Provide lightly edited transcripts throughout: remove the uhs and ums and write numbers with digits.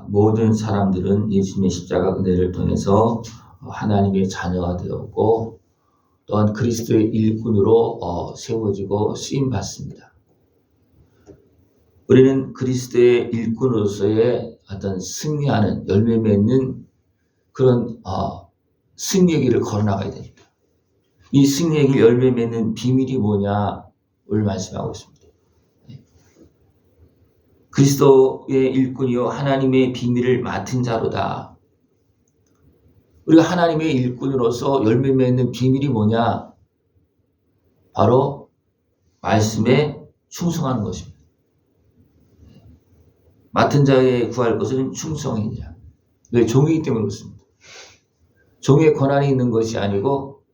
모든 사람들은 예수님의 십자가 은혜를 통해서 하나님의 자녀가 되었고 또한 그리스도의 일꾼으로 세워지고 쓰임받습니다. 우리는 그리스도의 일꾼으로서의 어떤 승리하는 열매 맺는 그런 승리의 길을 걸어나가야 됩니다. 이 승리의 길 열매 맺는 비밀이 뭐냐 오늘 말씀하고 있습니다. 그리스도의 일꾼이요 하나님의 비밀을 맡은 자로다. 우리가 하나님의 일꾼으로서 열매 맺는 비밀이 뭐냐? 바로 말씀에 충성하는 것입니다. 맡은 자에 구할 것은 충성이냐. 왜? 종이기 때문에 그렇습니다. 종의 권한이 있는 것이 아니고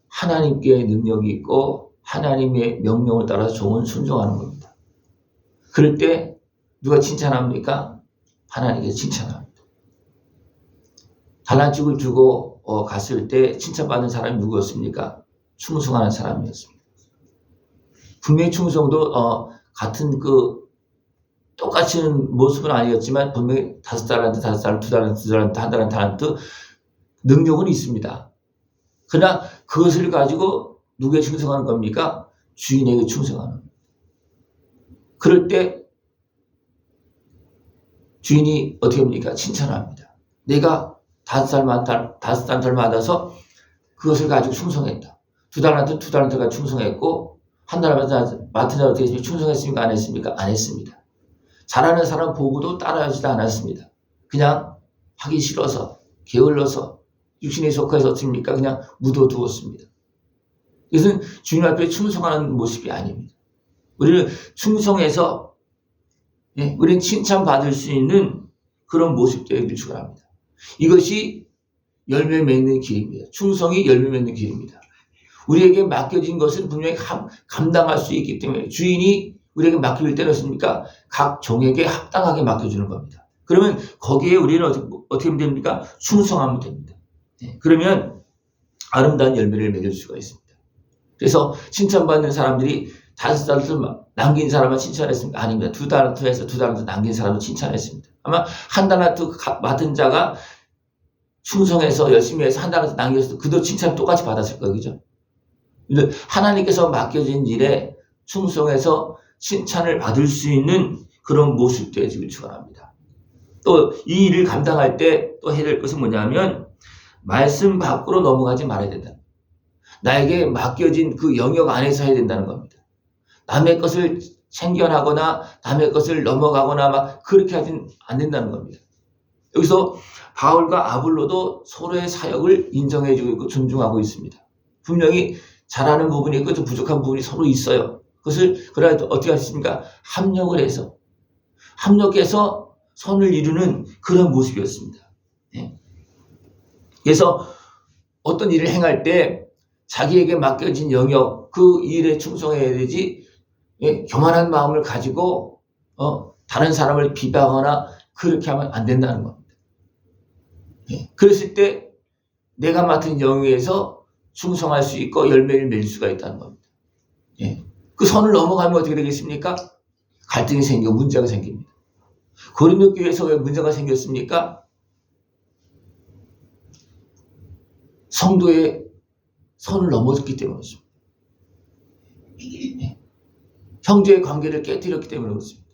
하나님께 능력이 있고 하나님의 명령을 따라 종은 순종하는 겁니다. 그럴 때 누가 칭찬합니까? 하나님께서 칭찬합니다. 달란트를 주고 갔을 때 칭찬받는 사람이 누구였습니까? 충성하는 사람이었습니다. 분명히 충성도 같은 똑같은 모습은 아니었지만 분명히 5달란트, 5달란트, 2달란트, 2달란트, 1달란트 능력은 있습니다. 그러나 그것을 가지고 누구에 충성하는 겁니까? 주인에게 충성하는 겁니다. 그럴 때 주인이 어떻게 합니까? 칭찬합니다. 내가 5달란트를 받아서 그것을 가지고 충성했다. 2달란트가 충성했고 1달란트 맡은 자로 어떻게 충성했습니까? 안 했습니까? 안 했습니다. 잘하는 사람 보고도 따라하지도 않았습니다. 그냥 하기 싫어서 게을러서 육신에 속해서 어떻습니까? 그냥 묻어두었습니다. 이것은 주님 앞에 충성하는 모습이 아닙니다. 우리는 충성해서 우리는 칭찬받을 수 있는 그런 모습들을 추구합니다. 이것이 열매 맺는 길입니다. 충성이 열매 맺는 길입니다. 우리에게 맡겨진 것은 분명히 감당할 수 있기 때문에 주인이 우리에게 맡길 때는 어떻습니까? 각 종에게 합당하게 맡겨주는 겁니다. 그러면 거기에 우리는 어떻게 하면 됩니까? 충성하면 됩니다. 그러면 아름다운 열매를 맺을 수가 있습니다. 그래서 칭찬받는 사람들이 5달란트 남긴 사람은 칭찬했습니까? 아닙니다. 2달란트에서 2달란트 남긴 사람은 칭찬했습니다. 아마 1달란트 맡은 자가 충성해서 열심히 해서 1달란트 남겼을 때 그도 칭찬을 똑같이 받았을 거예요. 그죠? 하나님께서 맡겨진 일에 충성해서 칭찬을 받을 수 있는 그런 모습들에 지금 축원합니다. 또 이 일을 감당할 때 또 해야 될 것은 뭐냐면 말씀 밖으로 넘어가지 말아야 된다. 나에게 맡겨진 그 영역 안에서 해야 된다는 겁니다. 남의 것을 챙겨나거나 남의 것을 넘어가거나 막 그렇게 하진 안 된다는 겁니다. 여기서 바울과 아볼로도 서로의 사역을 인정해주고 있고 존중하고 있습니다. 분명히 잘하는 부분이 있고 좀 부족한 부분이 서로 있어요. 그것을 그러나 어떻게 하십니까? 합력해서 선을 이루는 그런 모습이었습니다. 그래서 어떤 일을 행할 때 자기에게 맡겨진 영역 그 일에 충성해야 되지 교만한 마음을 가지고 다른 사람을 비방하거나 그렇게 하면 안 된다는 겁니다. 그랬을 때 내가 맡은 영역에서 충성할 수 있고 열매를 맺을 수가 있다는 겁니다. 그 선을 넘어가면 어떻게 되겠습니까? 갈등이 생기고 문제가 생깁니다. 고린도 교회에서 왜 문제가 생겼습니까? 성도의 선을 넘어졌기 때문이었습니다. 형제의 관계를 깨뜨렸기 때문에 그렇습니다.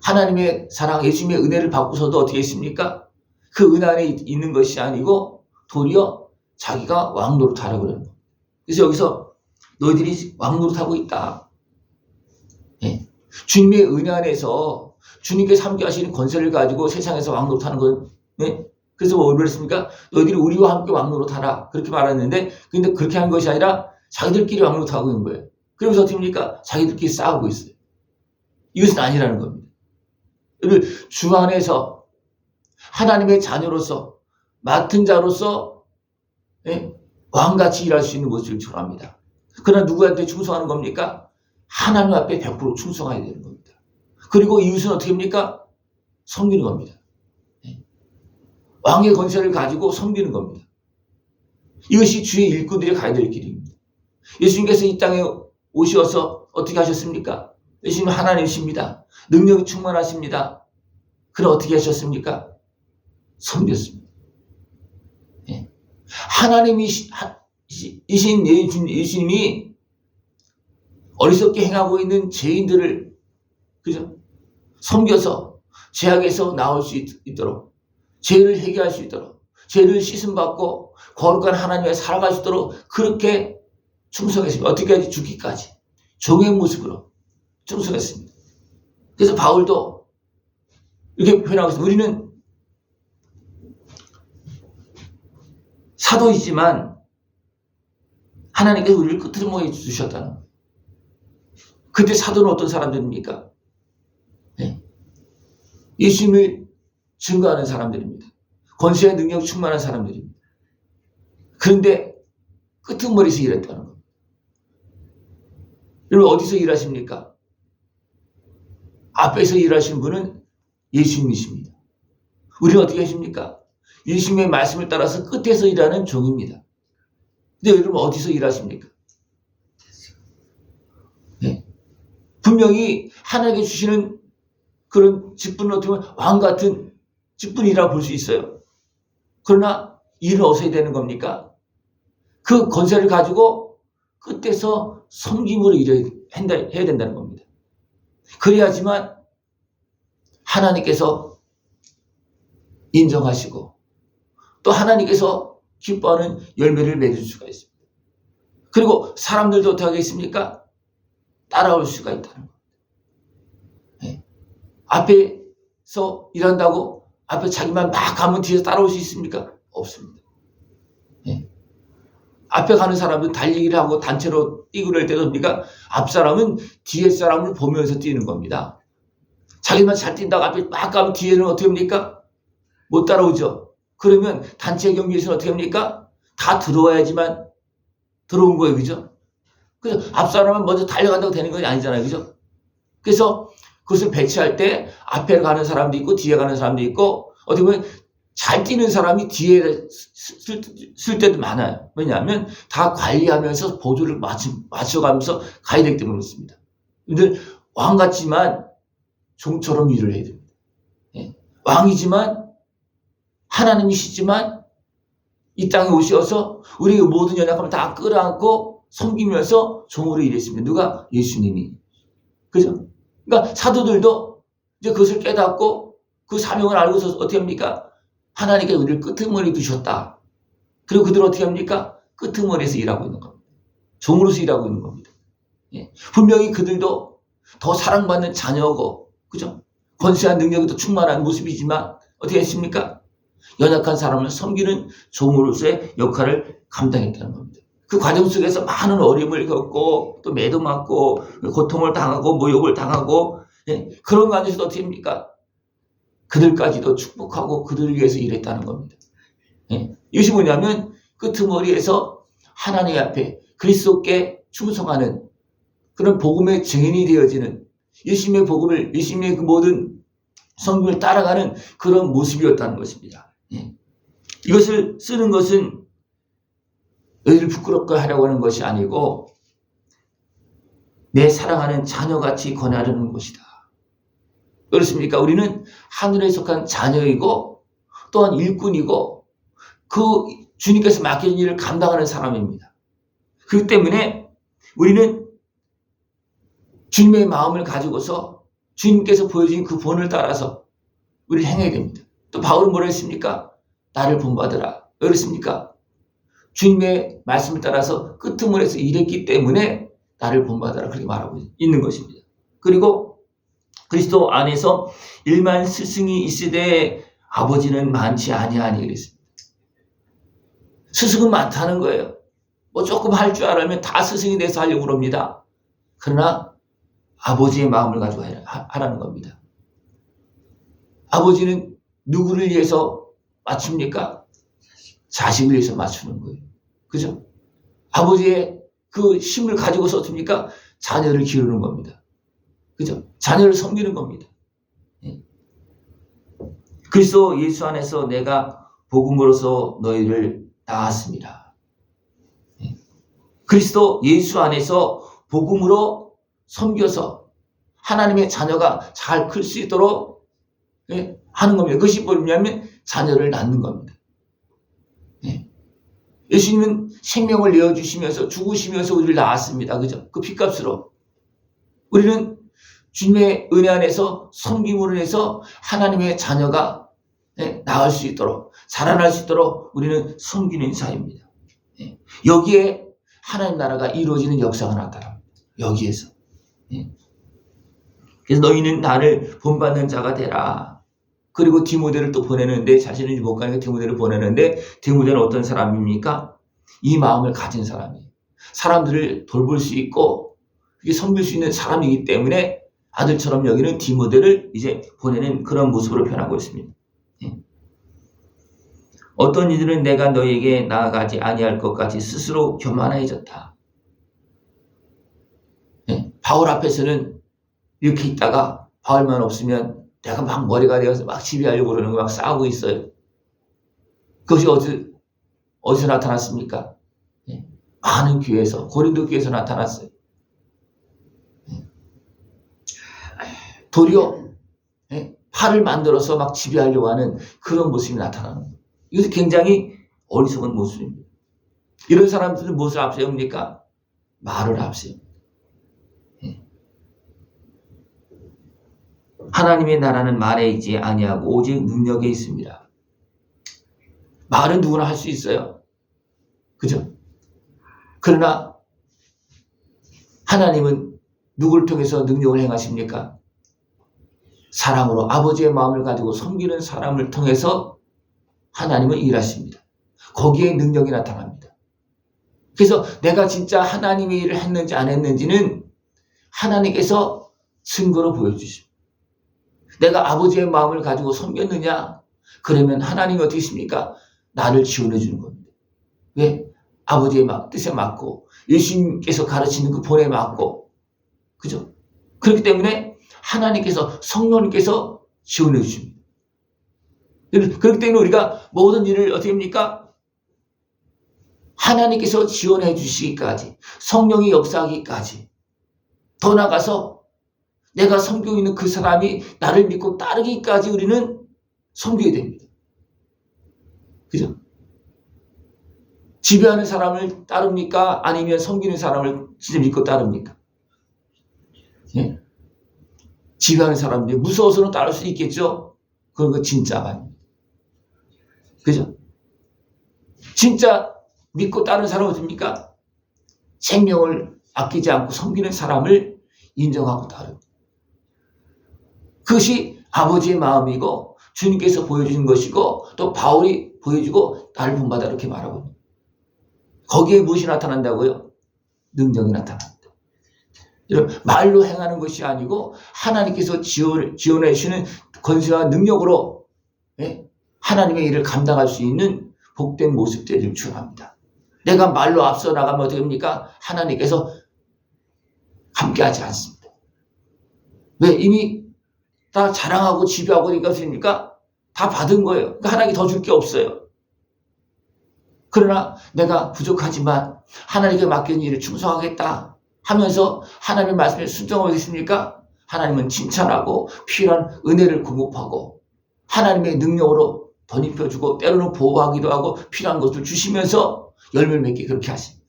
하나님의 사랑, 예수님의 은혜를 받고서도 어떻게 했습니까? 그 은혜 안에 있는 것이 아니고 도리어 자기가 왕노릇하라고 그러는 겁니다. 그래서 여기서 너희들이 왕노릇하고 있다. 주님의 은혜 안에서 주님께서 함께 하시는 권세를 가지고 세상에서 왕노릇하는 건 그래서 뭐 그랬습니까? 너희들이 우리와 함께 왕노릇하라 그렇게 말했는데 근데 그렇게 한 것이 아니라 자기들끼리 왕노릇하고 있는 거예요. 그러면서 어떻게 합니까? 자기들끼리 싸우고 있어요. 이것은 아니라는 겁니다. 주 안에서 하나님의 자녀로서 맡은 자로서 왕같이 일할 수 있는 모습을 전합니다. 그러나 누구한테 충성하는 겁니까? 하나님 앞에 100% 충성해야 되는 겁니다. 그리고 이웃은 어떻게 합니까? 섬기는 겁니다. 왕의 권세를 가지고 섬기는 겁니다. 이것이 주의 일꾼들이 가야 될 길입니다. 예수님께서 이 땅에 오셔서 어떻게 하셨습니까? 예수님은 하나님이십니다. 능력이 충만하십니다. 그럼 어떻게 하셨습니까? 섬겼습니다. 예. 하나님이 이신 예수님이 어리석게 행하고 있는 죄인들을 그죠? 섬겨서 죄악에서 나올 수 있도록 죄를 해결할 수 있도록 죄를 씻음받고 거룩한 하나님의 살아갈 수 있도록 그렇게 충성했습니다. 어떻게까지 죽기까지 종의 모습으로 충성했습니다. 그래서 바울도 이렇게 표현하고 있습니다. 우리는 사도이지만 하나님께서 우리를 끄트머리에 주셨다는 거예요. 그때 사도는 어떤 사람들입니까? 네. 예수님을 증거하는 사람들입니다. 권세의 능력 충만한 사람들입니다. 그런데 끄트머리에서 일했다는 겁니다. 여러분 어디서 일하십니까? 앞에서 일하시는 분은 예수님이십니다. 우리는 어떻게 하십니까? 예수님의 말씀을 따라서 끝에서 일하는 종입니다. 근데 여러분 어디서 일하십니까? 네. 분명히 하나님께 주시는 그런 직분은 어떻게 보면 왕 같은 직분이라고 볼 수 있어요. 그러나 일은 어디서 해야 되는 겁니까? 그 권세를 가지고 끝에서 섬김으로 해야 된다는 겁니다. 그래야지만 하나님께서 인정하시고 또 하나님께서 기뻐하는 열매를 맺을 수가 있습니다. 그리고 사람들도 어떻게 하겠습니까? 따라올 수가 있다는 겁니다. 네. 앞에서 일한다고 앞에 자기만 막 가면 뒤에서 따라올 수 있습니까? 없습니다. 네. 앞에 가는 사람은 달리기를 하고 단체로 뛰고 그럴 때도 뭡니까? 앞 사람은 뒤에 사람을 보면서 뛰는 겁니다. 자기만 잘 뛴다고 앞에 막 가면 뒤에는 어떻게 합니까? 못 따라오죠. 그러면 단체 경기에서는 어떻게 합니까? 다 들어와야지만 들어온 거예요. 그죠? 그래서 앞 사람은 먼저 달려간다고 되는 건 아니잖아요. 그죠? 그래서 그것을 배치할 때 앞에 가는 사람도 있고 뒤에 가는 사람도 있고 어떻게 보면 잘 뛰는 사람이 뒤에 쓸 때도 많아요. 왜냐하면 다 관리하면서 보조를 맞춰가면서 가야 되기 때문에 그렇습니다. 근데 왕 같지만 종처럼 일을 해야 됩니다. 예. 왕이지만 하나님이시지만 이 땅에 오셔서 우리의 모든 연약함을 다 끌어안고 섬기면서 종으로 일했습니다. 누가? 예수님이. 그죠? 그러니까 사도들도 이제 그것을 깨닫고 그 사명을 알고서 어떻게 합니까? 하나님께 우리를 끄트머리에 두셨다. 그리고 그들은 어떻게 합니까? 끄트머리에서 일하고 있는 겁니다. 종으로서 일하고 있는 겁니다. 예. 분명히 그들도 더 사랑받는 자녀고, 그죠? 권세한 능력이 더 충만한 모습이지만 어떻게 했습니까? 연약한 사람을 섬기는 종으로서의 역할을 감당했다는 겁니다. 그 과정 속에서 많은 어려움을 겪고 또 매도 맞고 고통을 당하고 모욕을 당하고 예. 그런 과정에서 어떻게 합니까? 그들까지도 축복하고 그들을 위해서 일했다는 겁니다. 예. 이것이 뭐냐면 끄트머리에서 하나님 앞에 그리스도께 충성하는 그런 복음의 증인이 되어지는 예수님의 복음을 예수님의 그 모든 성경을 따라가는 그런 모습이었다는 것입니다. 예. 이것을 쓰는 것은 너희를 부끄럽게 하려고 하는 것이 아니고 내 사랑하는 자녀같이 권하려는 것이다. 그렇습니까? 우리는 하늘에 속한 자녀이고 또한 일꾼이고 그 주님께서 맡겨진 일을 감당하는 사람입니다. 그렇기 때문에 우리는 주님의 마음을 가지고서 주님께서 보여주신 그 본을 따라서 우리를 행해야 됩니다. 또 바울은 뭐라 했습니까? 나를 본받으라. 왜 그랬습니까? 주님의 말씀을 따라서 끄트머리에서 일했기 때문에 나를 본받으라. 그렇게 말하고 있는 것입니다. 그리고 그리스도 안에서 일만 스승이 있으되 아버지는 많지 아니하니 그랬습니다. 스승은 많다는 거예요. 뭐 조금 할 줄 알면 다 스승이 돼서 하려고 그럽니다. 그러나 아버지의 마음을 가지고 하라는 겁니다. 아버지는 누구를 위해서 맞춥니까? 자식을 위해서 맞추는 거예요. 그죠? 아버지의 그 힘을 가지고서 어떻습니까? 자녀를 기르는 겁니다. 그죠? 자녀를 섬기는 겁니다. 예. 그리스도 예수 안에서 내가 복음으로서 너희를 낳았습니다. 예. 그리스도 예수 안에서 복음으로 섬겨서 하나님의 자녀가 잘 클 수 있도록 예. 하는 겁니다. 그것이 뭐냐면 자녀를 낳는 겁니다. 예. 예수님은 생명을 내어주시면서 죽으시면서 우리를 낳았습니다. 그죠? 그 핏값으로. 우리는 주님의 은혜 안에서 섬김으로 인해서 하나님의 자녀가 나을 수 있도록 자라날 수 있도록 우리는 섬기는 자입니다. 여기에 하나님 나라가 이루어지는 역사가 나타납니다. 여기에서. 그래서 너희는 나를 본받는 자가 되라. 그리고 디모데를 또 보내는데 자신은 못 가니까 디모데를 보내는데 디모데는 어떤 사람입니까? 이 마음을 가진 사람이에요. 사람들을 돌볼 수 있고 섬길 수 있는 사람이기 때문에 아들처럼 여기는 디모데를 이제 보내는 그런 모습으로 변하고 있습니다. 어떤 이들은 내가 너에게 나아가지 아니할 것까지 스스로 교만해졌다. 바울 앞에서는 이렇게 있다가 바울만 없으면 내가 막 머리가 되어서 막 지배하려고 그러는 거 막 싸우고 있어요. 그것이 어디서 나타났습니까? 많은 교회에서, 고린도 교회에서 나타났어요. 도리어 팔을 만들어서 막 지배하려고 하는 그런 모습이 나타나는 거예요. 이것은 굉장히 어리석은 모습입니다. 이런 사람들은 무엇을 앞세웁니까? 말을 앞세웁니다. 하나님의 나라는 말에 있지 아니하고 오직 능력에 있습니다. 말은 누구나 할 수 있어요. 그죠? 그러나 하나님은 누구를 통해서 능력을 행하십니까? 사랑으로 아버지의 마음을 가지고 섬기는 사람을 통해서 하나님은 일하십니다. 거기에 능력이 나타납니다. 그래서 내가 진짜 하나님의 일을 했는지 안 했는지는 하나님께서 증거로 보여주십니다. 내가 아버지의 마음을 가지고 섬겼느냐? 그러면 하나님이 어떻게 하십니까? 나를 지원해 주는 겁니다. 왜? 아버지의 뜻에 맞고 예수님께서 가르치는 그 본에 맞고 그죠? 그렇기 때문에 하나님께서 성령님께서 지원해 주십니다. 그렇기 때문에 우리가 모든 일을 어떻게 합니까? 하나님께서 지원해 주시기까지 성령이 역사하기까지 더 나아가서 내가 섬기고 있는 그 사람이 나를 믿고 따르기까지 우리는 섬겨야 됩니다. 그죠? 지배하는 사람을 따릅니까? 아니면 섬기는 사람을 진짜 믿고 따릅니까? 예? 지배하는 사람들이 무서워서는 따를 수 있겠죠? 그런 거 진짜가 아닙니다. 그죠? 진짜 믿고 따르는 사람은 어떻습니까? 생명을 아끼지 않고 섬기는 사람을 인정하고 따릅니다. 그것이 아버지의 마음이고 주님께서 보여주신 것이고 또 바울이 보여주고 나를 본받아 이렇게 말하고 있습니다. 거기에 무엇이 나타난다고요? 능력이 나타납니다. 여러분, 말로 행하는 것이 아니고 하나님께서 지원해 주시는 권세와 능력으로 하나님의 일을 감당할 수 있는 복된 모습들을 추구합니다. 내가 말로 앞서 나가면 어떻게 합니까? 하나님께서 함께하지 않습니다. 왜? 이미 다 자랑하고 지배하고 이것입니까? 다 받은 거예요. 그러니까 하나님이 더 줄 게 없어요. 그러나 내가 부족하지만 하나님께 맡긴 일을 충성하겠다 하면서 하나님의 말씀에 순종하겠습니까? 하나님은 칭찬하고 필요한 은혜를 공급하고 하나님의 능력으로 덧입혀주고 때로는 보호하기도 하고 필요한 것을 주시면서 열매를 맺게 그렇게 하십니다.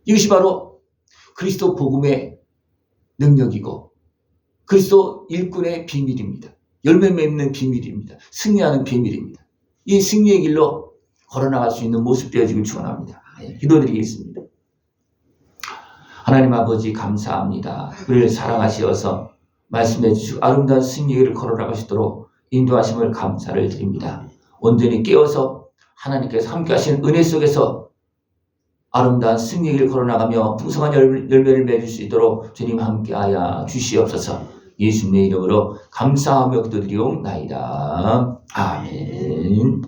이것이 바로 그리스도 복음의 능력이고 그리스도 일꾼의 비밀입니다. 열매 맺는 비밀입니다. 승리하는 비밀입니다. 이 승리의 길로 걸어나갈 수 있는 모습 되어지길 축원합니다. 기도드리겠습니다. 하나님 아버지 감사합니다. 우리를 사랑하시어서 말씀해 주시고 아름다운 승리의 길을 걸어나갈 수 있도록 인도하심을 감사를 드립니다. 온전히 깨어서 하나님께서 함께 하시는 은혜 속에서 아름다운 승리의 길을 걸어나가며 풍성한 열매를 맺을 수 있도록 주님 함께하여 주시옵소서. 예수님의 이름으로 감사하며 기도드리옵나이다. 아멘.